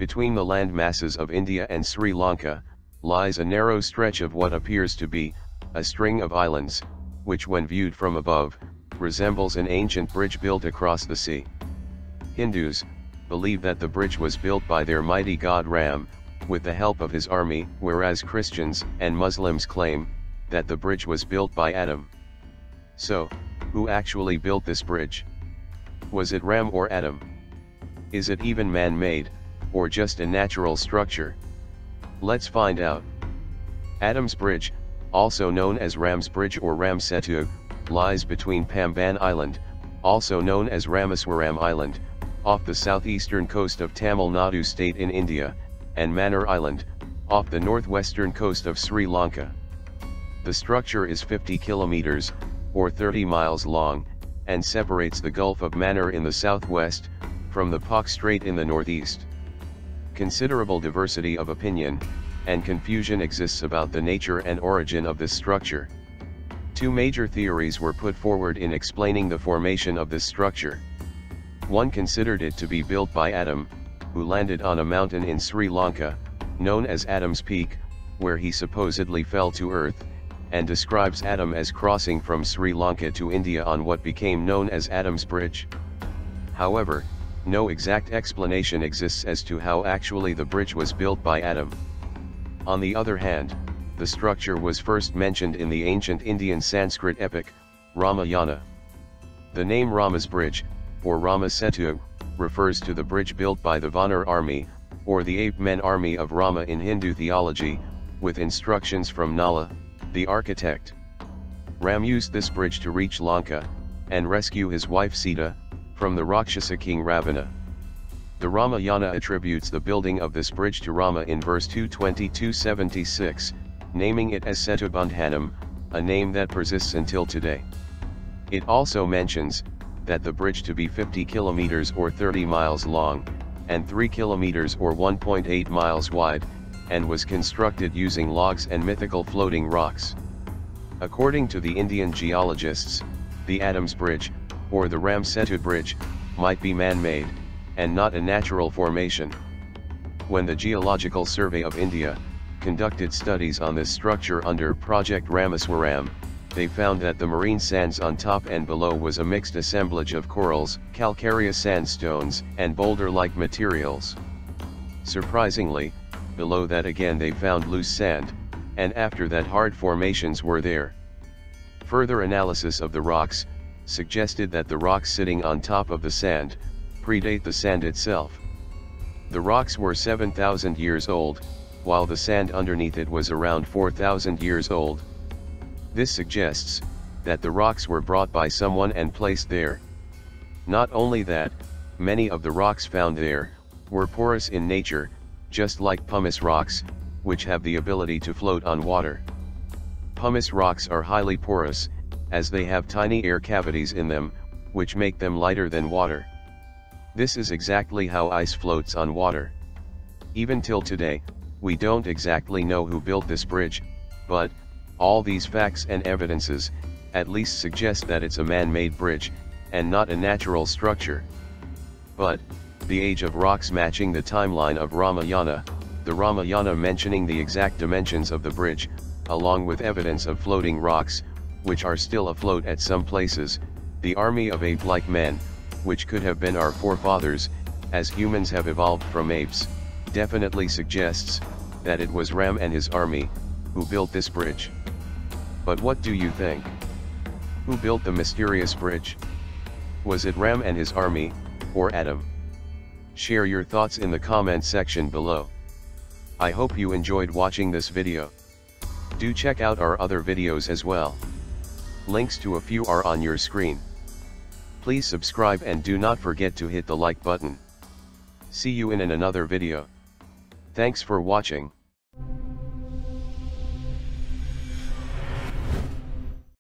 Between the land masses of India and Sri Lanka, lies a narrow stretch of what appears to be a string of islands, which when viewed from above, resembles an ancient bridge built across the sea. Hindus believe that the bridge was built by their mighty god Ram, with the help of his army, whereas Christians and Muslims claim that the bridge was built by Adam. So, who actually built this bridge? Was it Ram or Adam? Is it even man-made, or just a natural structure? Let's find out. Adam's Bridge, also known as Ram's Bridge or Ram Setu, lies between Pamban Island, also known as Rameswaram Island, off the southeastern coast of Tamil Nadu state in India, and Mannar Island, off the northwestern coast of Sri Lanka. The structure is 50 kilometers, or 30 miles long, and separates the Gulf of Mannar in the southwest, from the Pak Strait in the northeast. Considerable diversity of opinion and confusion exists about the nature and origin of this structure. Two major theories were put forward in explaining the formation of this structure. One considered it to be built by Adam, who landed on a mountain in Sri Lanka, known as Adam's Peak, where he supposedly fell to earth, and describes Adam as crossing from Sri Lanka to India on what became known as Adam's Bridge. However, no exact explanation exists as to how actually the bridge was built by Adam. On the other hand, the structure was first mentioned in the ancient Indian Sanskrit epic, Ramayana. The name Rama's Bridge, or Rama Setu, refers to the bridge built by the Vanar army, or the ape-men army of Rama in Hindu theology, with instructions from Nala, the architect. Ram used this bridge to reach Lanka, and rescue his wife Sita, from the Rakshasa king Ravana. The Ramayana attributes the building of this bridge to Rama in verse 222-76, naming it as Setubandhanam, a name that persists until today. It also mentions that the bridge to be 50 kilometers or 30 miles long, and 3 kilometers or 1.8 miles wide, and was constructed using logs and mythical floating rocks. According to the Indian geologists, the Adam's Bridge, or the Ram Setu Bridge, might be man-made, and not a natural formation. When the Geological Survey of India conducted studies on this structure under Project Rameswaram, they found that the marine sands on top and below was a mixed assemblage of corals, calcareous sandstones, and boulder-like materials. Surprisingly, below that again they found loose sand, and after that hard formations were there. Further analysis of the rocks suggested that the rocks sitting on top of the sand predate the sand itself. The rocks were 7,000 years old, while the sand underneath it was around 4,000 years old. This suggests that the rocks were brought by someone and placed there. Not only that, many of the rocks found there were porous in nature, just like pumice rocks, which have the ability to float on water. Pumice rocks are highly porous, as they have tiny air cavities in them, which make them lighter than water. This is exactly how ice floats on water. Even till today, we don't exactly know who built this bridge, but all these facts and evidences at least suggest that it's a man-made bridge, and not a natural structure. But the age of rocks matching the timeline of Ramayana, the Ramayana mentioning the exact dimensions of the bridge, along with evidence of floating rocks, which are still afloat at some places, the army of ape-like men, which could have been our forefathers, as humans have evolved from apes, definitely suggests that it was Ram and his army who built this bridge. But what do you think? Who built the mysterious bridge? Was it Ram and his army, or Adam? Share your thoughts in the comment section below. I hope you enjoyed watching this video. Do check out our other videos as well. Links to a few are on your screen. Please subscribe and do not forget to hit the like button. See you in another video. Thanks for watching.